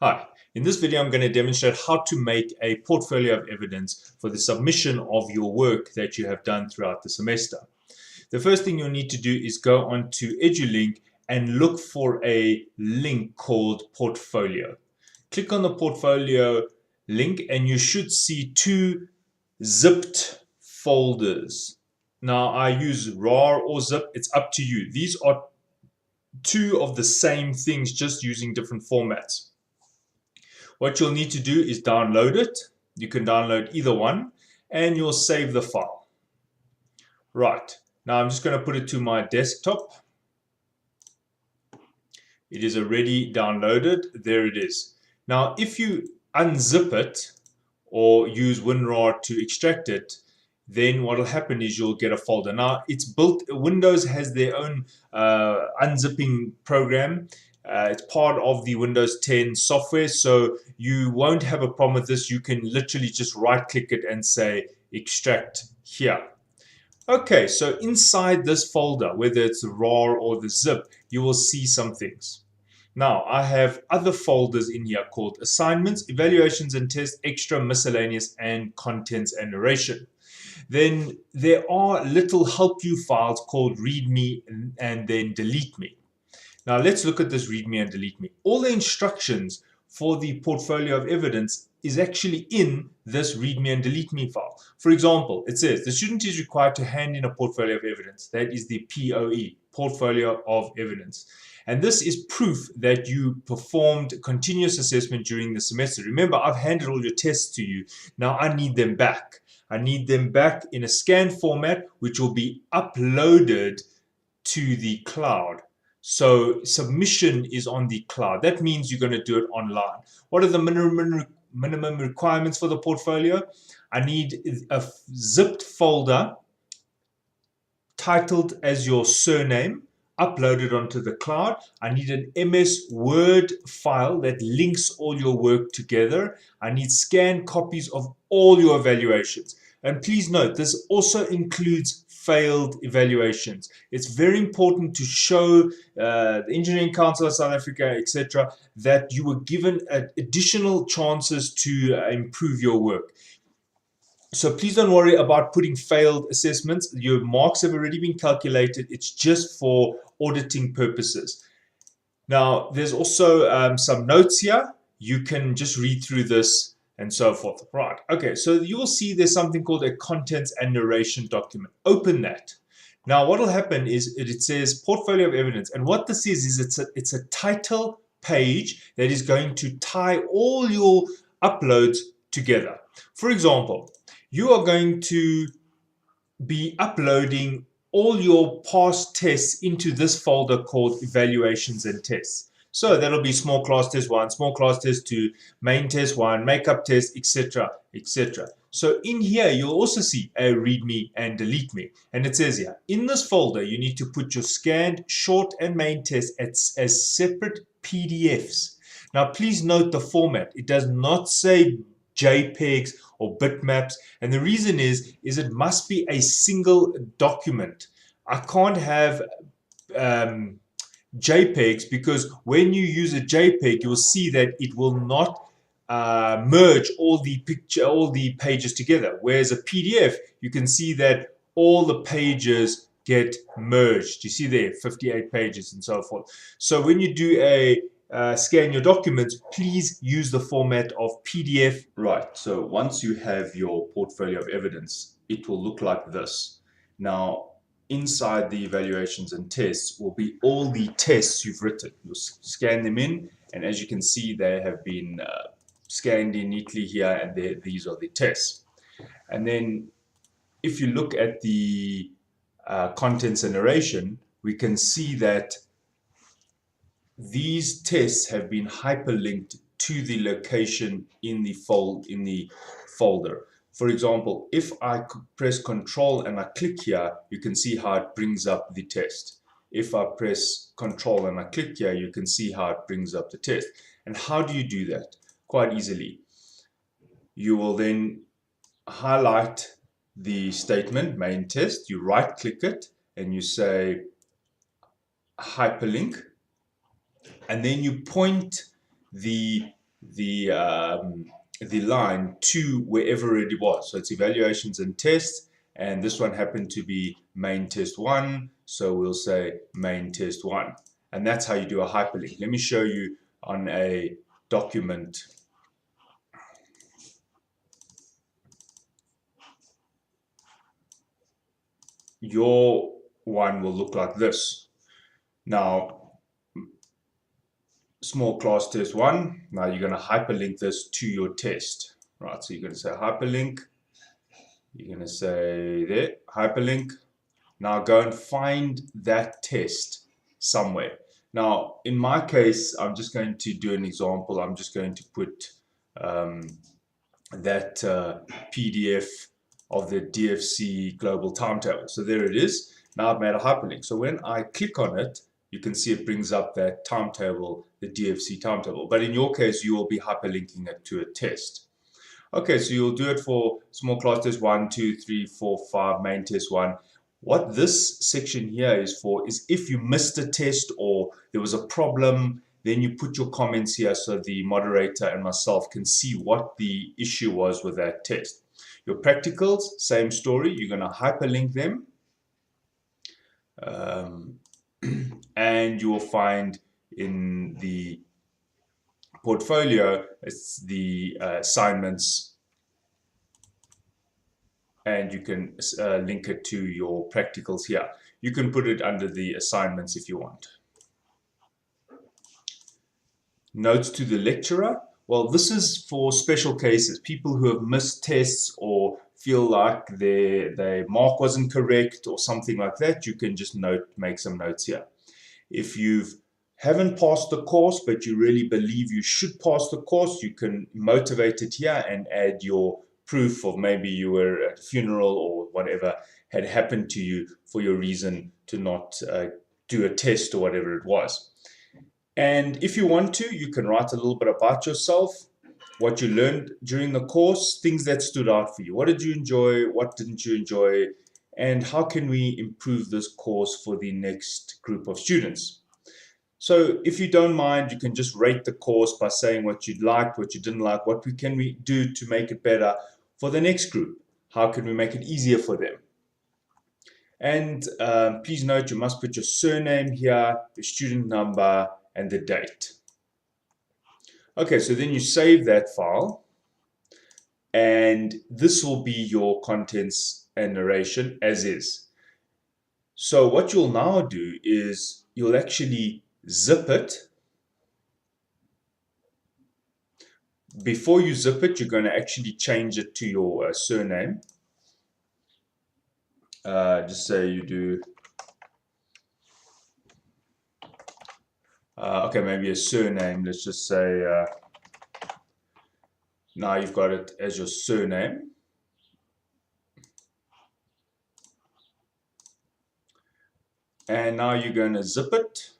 Hi, in this video I'm going to demonstrate how to make a portfolio of evidence for the submission of your work that you have done throughout the semester. The first thing you'll need to do is go onto EduLink and look for a link called Portfolio. Click on the Portfolio link and you should see two zipped folders. Now I use RAR or zip, it's up to you. These are two of the same things, just using different formats. What you'll need to do is download it. You can download either one and you'll save the file. Right, now I'm just going to put it to my desktop. It is already downloaded. There it is. Now if you unzip it or use WinRAR to extract it, then what will happen is you'll get a folder. Now it's built, Windows has their own unzipping program. It's part of the Windows 10 software, so you won't have a problem with this. You can literally just right click it and say extract here. Okay, so inside this folder, whether it's the RAR or the zip, you will see some things. Now I have other folders in here called assignments, evaluations and tests, extra, miscellaneous, and contents and narration. Then there are little help you files called readme and then delete me. Now let's look at this readme and delete me. All the instructions for the portfolio of evidence is actually in this readme and delete me file. For example, it says the student is required to hand in a portfolio of evidence. That is the PoE, portfolio of evidence. And this is proof that you performed continuous assessment during the semester. Remember, I've handed all your tests to you. Now I need them back. I need them back in a scanned format, which will be uploaded to the cloud. So submission is on the cloud. That means you're going to do it online. What are the minimum requirements for the portfolio? I need a zipped folder titled as your surname, uploaded onto the cloud. I need an MS Word file that links all your work together. I need scanned copies of all your evaluations. And please note, this also includes failed evaluations. It's very important to show the Engineering Council of South Africa, etc., that you were given additional chances to improve your work. So please don't worry about putting failed assessments. Your marks have already been calculated. It's just for auditing purposes. Now, there's also some notes here. You can just read through this and so forth. Right. Okay, so you will see there's something called a contents and narration document. Open that. Now, what will happen is it says portfolio of evidence. And what this is it's a title page that is going to tie all your uploads together. For example, you are going to be uploading all your past tests into this folder called evaluations and tests. So that'll be small class test 1, small class test 2, main test 1, makeup test, etc., etc. So in here, you'll also see a readme and delete me. And it says here, in this folder, you need to put your scanned short and main tests as separate PDFs. Now, please note the format. It does not say JPEGs or bitmaps. And the reason is it must be a single document. I can't have JPEGs, because when you use a JPEG, you'll see that it will not merge all the pages together. Whereas a PDF, you can see that all the pages get merged. You see there, 58 pages and so forth. So when you do a scan your documents, please use the format of PDF. Right, so once you have your portfolio of evidence, it will look like this. Now, inside the evaluations and tests will be all the tests you've written. You'll scan them in, and as you can see, they have been scanned in neatly here, and these are the tests. And then if you look at the contents and narration, we can see that these tests have been hyperlinked to the location in the folder. For example, if I press Control and I click here, you can see how it brings up the test. If I press Control and I click here, you can see how it brings up the test. And how do you do that? Quite easily. You will then highlight the statement, main test. You right click it and you say hyperlink. And then you point the the line to wherever it was. So it's evaluations and tests, and this one happened to be main test 1, so we'll say main test 1. And that's how you do a hyperlink. Let me show you on a document. Your one will look like this. Now, small class test 1, now you're going to hyperlink this to your test. Right, so you're going to say hyperlink. You're going to say there, hyperlink. Now go and find that test somewhere. Now, in my case, I'm just going to do an example. I'm just going to put that PDF of the DFC global timetable. So there it is. Now I've made a hyperlink. So when I click on it, you can see it brings up that timetable, the DFC timetable. But in your case, you will be hyperlinking it to a test. Okay, so you'll do it for small class test 1, 2, 3, 4, 5, main test 1. What this section here is for is if you missed a test or there was a problem, then you put your comments here so the moderator and myself can see what the issue was with that test. Your practicals, same story. You're going to hyperlink them. And you will find in the portfolio, it's the assignments, and you can link it to your practicals here. You can put it under the assignments if you want. Notes to the lecturer. Well, this is for special cases, people who have missed tests or feel like their mark wasn't correct or something like that. You can just make some notes here. If you haven't passed the course, but you really believe you should pass the course, you can motivate it here and add your proof of maybe you were at a funeral or whatever had happened to you for your reason to not do a test or whatever it was. And if you want to, you can write a little bit about yourself, what you learned during the course, things that stood out for you. What did you enjoy? What didn't you enjoy? And how can we improve this course for the next group of students? So if you don't mind, you can just rate the course by saying what you liked, what you didn't like, what can we do to make it better for the next group? How can we make it easier for them? And please note, you must put your surname here, your student number, and the date. Okay, so then you save that file, and this will be your contents and narration as is. So what you'll now do is you'll actually zip it. Before you zip it, you're going to actually change it to your surname. Just say you do, okay, maybe a surname. Let's just say, now you've got it as your surname. And now you're going to zip it.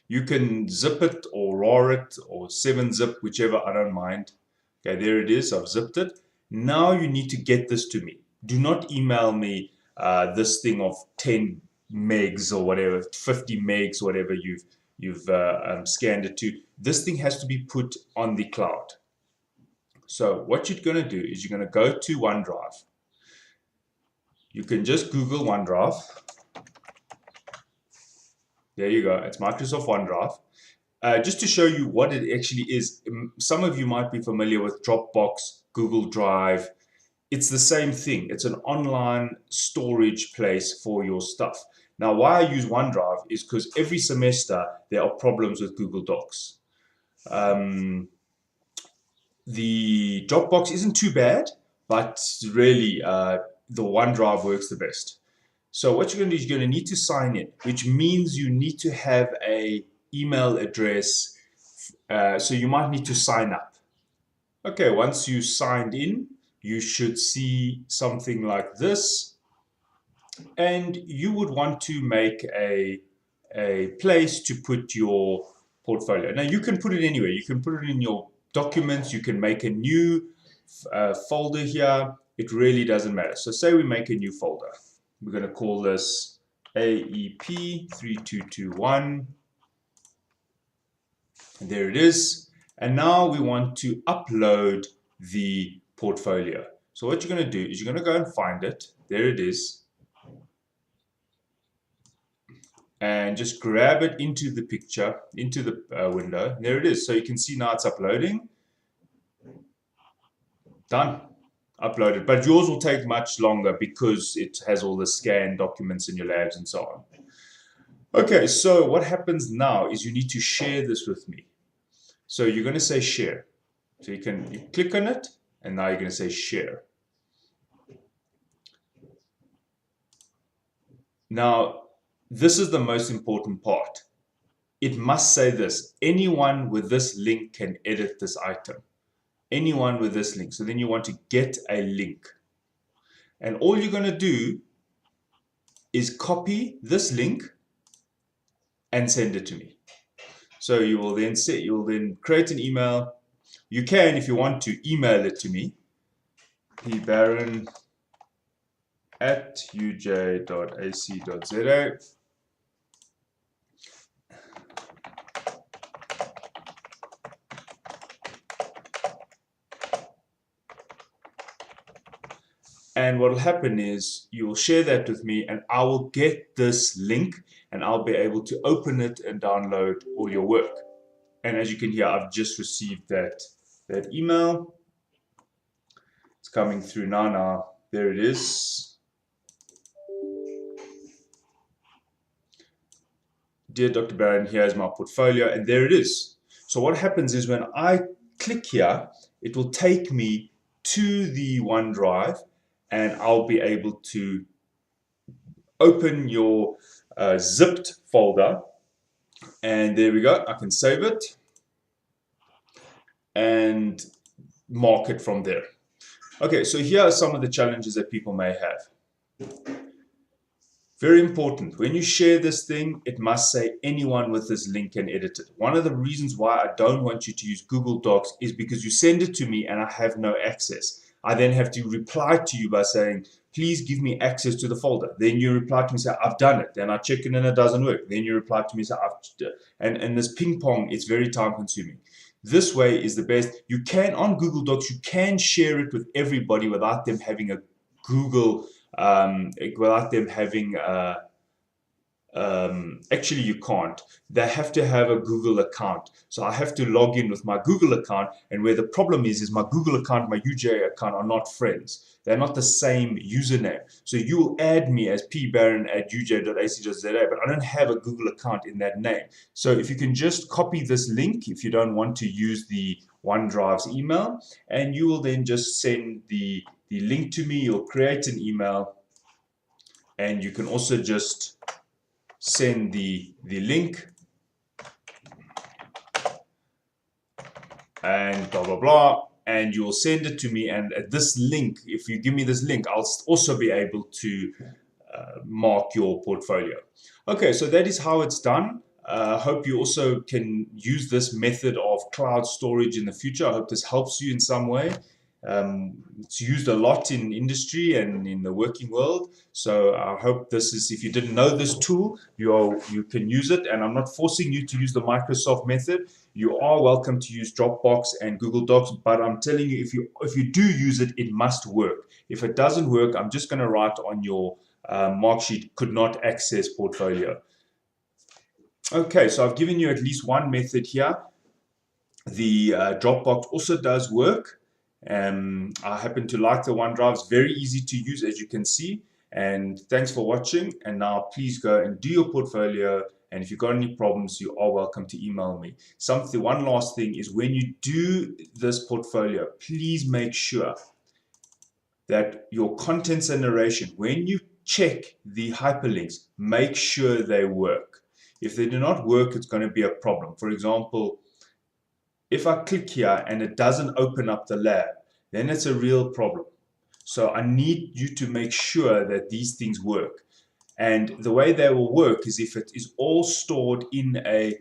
You can zip it or RAR it or 7-zip, whichever, I don't mind. Okay, there it is. I've zipped it. Now you need to get this to me. Do not email me this thing of 10 megs or whatever, 50 megs, whatever you've scanned it to. This thing has to be put on the cloud. So what you're going to do is you're going to go to OneDrive. You can just Google OneDrive. There you go. It's Microsoft OneDrive. Just to show you what it actually is, some of you might be familiar with Dropbox, Google Drive. It's the same thing. It's an online storage place for your stuff. Now, why I use OneDrive is because every semester there are problems with Google Docs. The Dropbox isn't too bad, but really the OneDrive works the best. So what you're going to do is you're going to need to sign in, which means you need to have a email address. So you might need to sign up. Okay, once you signed in, you should see something like this. And you would want to make a place to put your portfolio. Now you can put it anywhere. You can put it in your documents. You can make a new folder here. It really doesn't matter. So say we make a new folder. We're going to call this AEP 3221. There it is. And now we want to upload the portfolio. So what you're going to do is you're going to go and find it. There it is. And just grab it into the picture, into the window. There it is. So you can see now it's uploading. Done. Uploaded. But yours will take much longer because it has all the scanned documents in your labs and so on. Okay, so what happens now is you need to share this with me. So you're going to say share. So you click on it, and now you're going to say share. Now, this is the most important part. It must say this: anyone with this link can edit this item. Anyone with this link. So then you want to get a link. And all you're going to do is copy this link and send it to me. So you will then create an email. You can, if you want to, email it to me, pbaron@uj.ac.za. And what will happen is you will share that with me, and I will get this link, and I'll be able to open it and download all your work. And as you can hear, I've just received that email. It's coming through now. There it is. Dear Dr. Barron, here's my portfolio, and there it is. So what happens is when I click here, it will take me to the OneDrive, and I'll be able to open your zipped folder. And there we go. I can save it and mark it from there. Okay, so here are some of the challenges that people may have. Very important. When you share this thing, it must say anyone with this link can edit it. One of the reasons why I don't want you to use Google Docs is because you send it to me and I have no access. I then have to reply to you by saying, please give me access to the folder. Then you reply to me and say, I've done it. Then I check it and it doesn't work. Then you reply to me and say, and this ping pong, it's very time consuming. This way is the best. You can, on Google Docs, you can share it with everybody without them having a Google, without them having actually you can't. They have to have a Google account. So I have to log in with my Google account, and where the problem is my Google account, my UJ account are not friends. They're not the same username. So you will add me as pbaron@uj.ac.za, but I don't have a Google account in that name. So if you can just copy this link, if you don't want to use the OneDrive's email, and you will then just send the link to me. You'll create an email, and you can also just send the link and blah blah blah, and you'll send it to me. And at this link, if you give me this link, I'll also be able to mark your portfolio. Okay, so that is how it's done. I hope you also can use this method of cloud storage in the future. I hope this helps you in some way. It's used a lot in industry and in the working world. So I hope this is, if you didn't know this tool, you can use it. And I'm not forcing you to use the Microsoft method. You are welcome to use Dropbox and Google Docs, but I'm telling you, if you do use it, it must work. If it doesn't work, I'm just going to write on your mark sheet, could not access portfolio. Okay, so I've given you at least one method here. The Dropbox also does work. I happen to like the OneDrive. It's very easy to use, as you can see. And thanks for watching. And now please go and do your portfolio. And if you've got any problems, you are welcome to email me. One last thing is, when you do this portfolio, please make sure that your contents and narration, when you check the hyperlinks, make sure they work. If they do not work, it's going to be a problem. For example, if I click here and it doesn't open up the lab, then it's a real problem. So I need you to make sure that these things work. And the way they will work is if it is all stored in a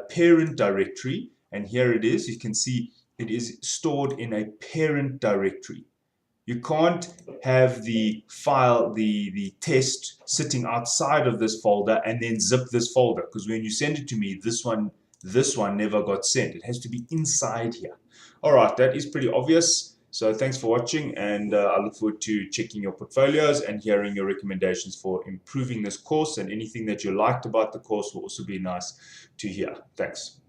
parent directory. And here it is. You can see it is stored in a parent directory. You can't have the file, the test, sitting outside of this folder and then zip this folder, because when you send it to me, this one this one never got sent. It has to be inside here. All right, that is pretty obvious. So thanks for watching, and I look forward to checking your portfolios and hearing your recommendations for improving this course, and anything that you liked about the course will also be nice to hear. Thanks.